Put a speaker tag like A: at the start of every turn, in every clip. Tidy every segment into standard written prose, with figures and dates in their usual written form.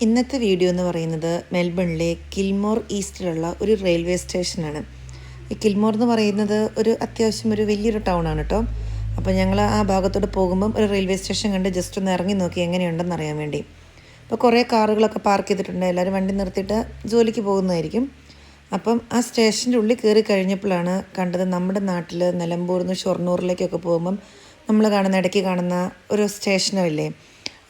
A: ഇന്നത്തെ വീഡിയോ എന്ന് പറയുന്നത് മെൽബണിലെ കിൽമോർ ഈസ്റ്റിലുള്ള ഒരു റെയിൽവേ സ്റ്റേഷനാണ്. ഈ കിൽമോർ എന്ന് പറയുന്നത് അത്യാവശ്യം വലിയൊരു ടൗൺ ആണ് കേട്ടോ. അപ്പോൾ ഞങ്ങൾ ആ ഭാഗത്തോട്ട് പോകുമ്പം ഒരു റെയിൽവേ സ്റ്റേഷൻ കണ്ട് ജസ്റ്റ് ഒന്ന് ഇറങ്ങി നോക്കി എങ്ങനെയുണ്ടെന്ന് അറിയാൻ വേണ്ടി. അപ്പോൾ കുറേ കാറുകളൊക്കെ പാർക്ക് ചെയ്തിട്ടുണ്ട്. എല്ലാവരും വണ്ടി നിർത്തിയിട്ട് ജോലിക്ക് പോകുന്നതായിരിക്കും. അപ്പം ആ സ്റ്റേഷൻ്റെ ഉള്ളിൽ കയറി കഴിഞ്ഞപ്പോഴാണ് കണ്ടത് നമ്മുടെ നാട്ടിൽ നിലമ്പൂരിൽ നിന്ന് ഷൊർണൂറിലേക്കൊക്കെ പോകുമ്പം നമ്മൾ ഇടയ്ക്ക് കാണുന്ന ഒരു സ്റ്റേഷനില്ലേ,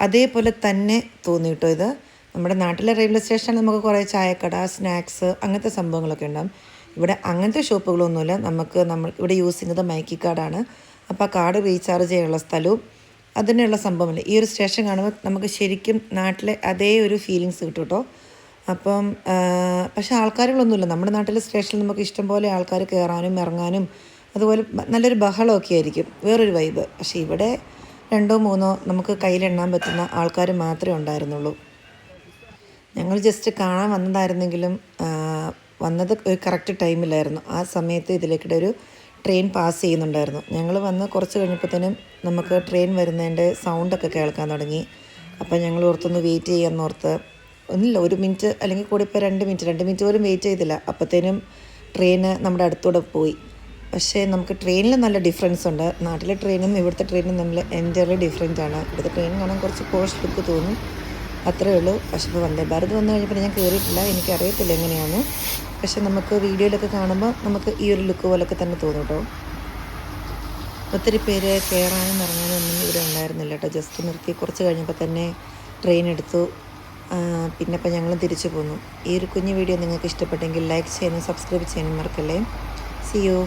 A: അതേപോലെ തന്നെ തോന്നി കേട്ടോ. ഇത് നമ്മുടെ നാട്ടിലെ റെയിൽവേ സ്റ്റേഷനിൽ നമുക്ക് കുറേ ചായക്കട, സ്നാക്സ്, അങ്ങനത്തെ സംഭവങ്ങളൊക്കെ ഉണ്ടാകും. ഇവിടെ അങ്ങനത്തെ ഷോപ്പുകളൊന്നുമില്ല. നമ്മൾ ഇവിടെ യൂസ് ചെയ്യുന്നത് മൈക്കി കാർഡാണ്. അപ്പോൾ ആ കാർഡ് റീചാർജ് ചെയ്യാനുള്ള സ്ഥലവും അതിനുള്ള സംഭവമില്ല. ഈ ഒരു സ്റ്റേഷൻ കാണുമ്പോൾ നമുക്ക് ശരിക്കും നാട്ടിലെ അതേ ഒരു ഫീലിങ്സ് കിട്ടും കേട്ടോ. അപ്പം പക്ഷേ ആൾക്കാരുകളൊന്നുമില്ല. നമ്മുടെ നാട്ടിലെ സ്റ്റേഷനിൽ നമുക്ക് ഇഷ്ടംപോലെ ആൾക്കാർ കയറാനും ഇറങ്ങാനും അതുപോലെ നല്ലൊരു ബഹളമൊക്കെ ആയിരിക്കും, വേറൊരു വൈബ്. പക്ഷേ ഇവിടെ 2-3 നമുക്ക് കയ്യിലെണ്ണാൻ പറ്റുന്ന ആൾക്കാർ മാത്രമേ ഉണ്ടായിരുന്നുള്ളൂ. ഞങ്ങൾ ജസ്റ്റ് കാണാൻ വന്നതായിരുന്നെങ്കിലും വന്നത് ഒരു കറക്റ്റ് ടൈമിലായിരുന്നു. ആ സമയത്ത് ഇതിലേക്കിടെ ഒരു ട്രെയിൻ പാസ് ചെയ്യുന്നുണ്ടായിരുന്നു. ഞങ്ങൾ വന്ന് കുറച്ച് കഴിഞ്ഞപ്പോഴത്തേനും നമുക്ക് ട്രെയിൻ വരുന്നതിൻ്റെ സൗണ്ടൊക്കെ കേൾക്കാൻ തുടങ്ങി. അപ്പോൾ ഞങ്ങൾ ഓർത്തൊന്ന് വെയിറ്റ് ചെയ്യാമെന്നോർത്ത് ഒന്നുമില്ല, 1 മിനിറ്റ് അല്ലെങ്കിൽ കൂടി ഇപ്പോൾ 2 മിനിറ്റ് പോലും വെയിറ്റ് ചെയ്തില്ല. അപ്പോഴത്തേനും ട്രെയിന് നമ്മുടെ അടുത്തൂടെ പോയി. പക്ഷേ നമുക്ക് ട്രെയിനിൽ നല്ല ഡിഫറൻസ് ഉണ്ട്. നാട്ടിലെ ട്രെയിനും ഇവിടുത്തെ ട്രെയിനും നമ്മൾ എൻറ്റയർലി ഡിഫറെൻ്റ് ആണ്. ഇവിടുത്തെ ട്രെയിൻ കാണാൻ കുറച്ച് പോഷ് ലുക്ക് തോന്നും, അത്രയേ ഉള്ളൂ. പക്ഷേ ഇപ്പോൾ വന്ദേ ഭാരത് വന്നു കഴിഞ്ഞപ്പോൾ ഞാൻ കയറിയിട്ടില്ല, എനിക്കറിയത്തില്ല എങ്ങനെയാണ്. പക്ഷെ നമുക്ക് വീഡിയോയിലൊക്കെ കാണുമ്പോൾ നമുക്ക് ഈ ഒരു ലുക്ക് പോലൊക്കെ തന്നെ തോന്നും കേട്ടോ. ഒത്തിരി പേര് കയറാനും ഇറങ്ങാനും ഒന്നും ഇവിടെ ഉണ്ടായിരുന്നില്ല കേട്ടോ. ജസ്റ്റ് നിർത്തി കുറച്ച് കഴിഞ്ഞപ്പോൾ തന്നെ ട്രെയിൻ എടുത്തു. പിന്നെ ഇപ്പോൾ ഞങ്ങൾ തിരിച്ചു പോന്നു. ഈ ഒരു കുഞ്ഞു വീഡിയോ നിങ്ങൾക്ക് ഇഷ്ടപ്പെട്ടെങ്കിൽ ലൈക്ക് ചെയ്യാനും സബ്സ്ക്രൈബ് ചെയ്യാനും മറക്കല്ലേ. See you.